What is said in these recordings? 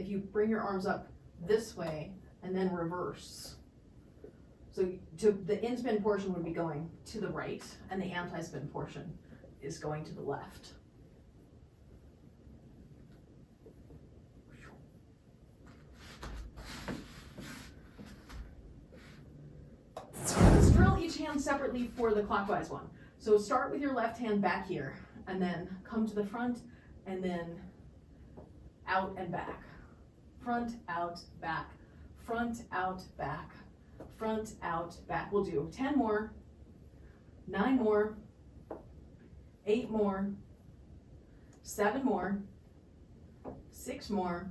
if you bring your arms up this way and then reverse. So the in-spin portion would be going to the right, and the anti-spin portion is going to the left. Let's drill each hand separately for the clockwise one. So start with your left hand back here, and then come to the front, and then out and back. Front, out, back. Front, out, back. Front, out, back. We'll do 10 more, 9 more, 8 more, 7 more, 6 more,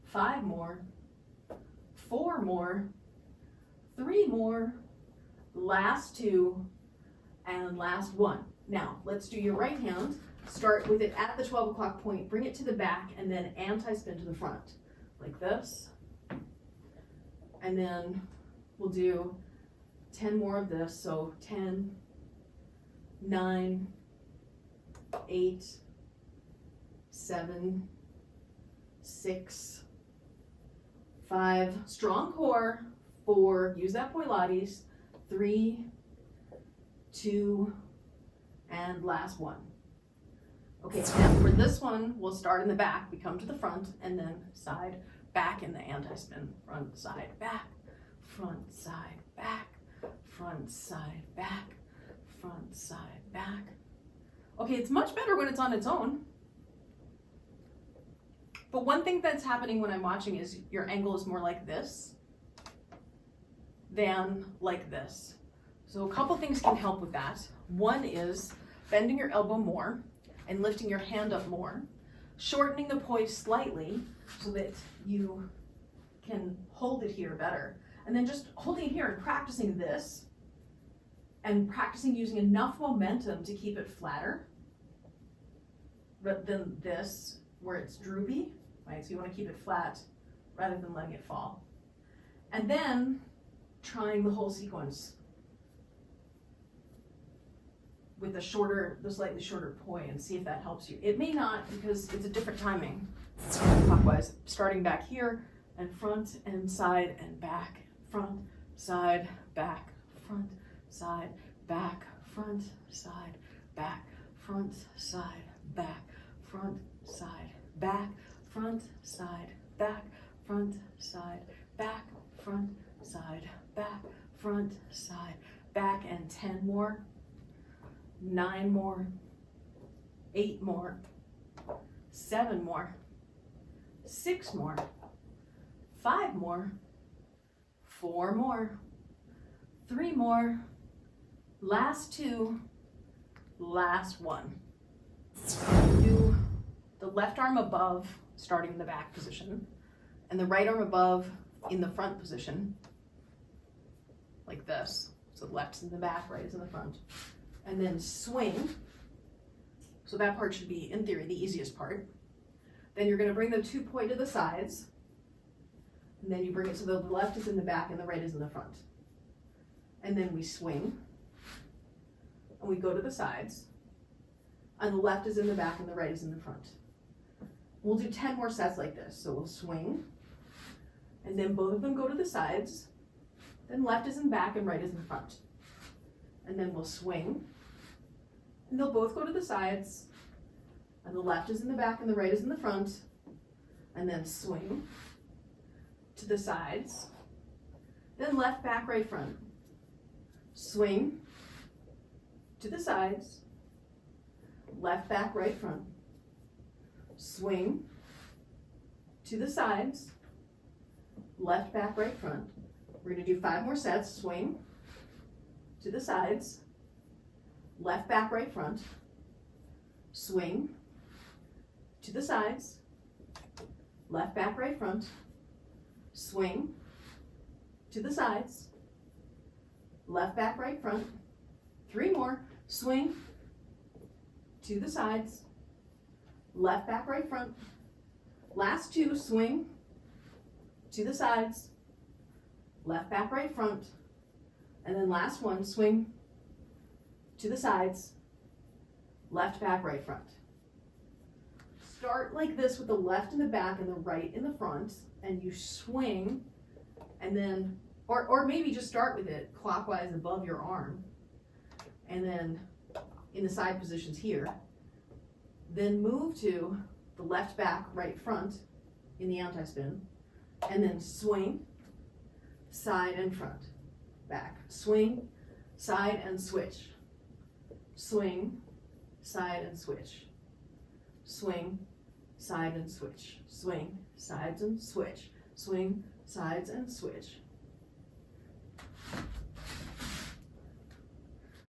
5 more, 4 more, 3 more, last 2, and last 1. Now, let's do your right hand. Start with it at the 12 o'clock point, bring it to the back, and then anti-spin to the front, like this. And then we'll do 10 more of this, so 10, 9, 8, 7, 6, 5, strong core, 4, use that Pilates, 3, 2, and last 1. Okay, now for this one, we'll start in the back. We come to the front, and then side, back in the anti-spin. Front, side, back, front, side, back, front, side, back, front, side, back. Okay, it's much better when it's on its own. But one thing that's happening when I'm watching is your angle is more like this than like this. So a couple things can help with that. One is bending your elbow more and lifting your hand up more, shortening the poise slightly so that you can hold it here better. And then just holding it here and practicing this and practicing using enough momentum to keep it flatter rather than this where it's droopy, right? So you want to keep it flat rather than letting it fall. And then trying the whole sequence with the slightly shorter poi and see if that helps you. It may not, because it's a different timing. Clockwise, starting back here and front and side and back, front, side, back, front, side, back, front, side, back, front, side, back, front, side, back, front, side, back, front, side, back, front, side, back, front, side, back, and 10 more. 9 more, 8 more, 7 more, 6 more, 5 more, 4 more, 3 more, last 2, last 1. Do the left arm above, starting in the back position, and the right arm above in the front position, like this. So left's in the back, right is in the front. And then swing. So that part should be, in theory, the easiest part. Then you're going to bring the 2 poi to the sides. And then you bring it so the left is in the back and the right is in the front. And then we swing. And we go to the sides. And the left is in the back and the right is in the front. We'll do 10 more sets like this. So we'll swing. And then both of them go to the sides. Then left is in back and right is in the front. And then we'll swing. And they'll both go to the sides, and the left is in the back and the right is in the front, and then swing to the sides, then left, back, right, front, swing to the sides, left, back, right, front, swing to the sides, left, back, right, front. We're going to do 5 more sets. Swing to the sides, left, back, right, front, swing to the sides, left, back, right, front, swing to the sides, left, back, right, front, 3 more, swing to the sides, left, back, right, front, last 2, swing to the sides, left, back, right, front, and then last 1, swing to the sides, left, back, right, front. start like this with the left in the back and the right in the front, and you swing, and then, or maybe just start with it clockwise above your arm, and then in the side positions here, then move to the left back, right front in the anti-spin, and then swing, side and front, back, swing, side and switch, swing, side and switch, swing, side and switch, swing, sides and switch, swing, sides and switch.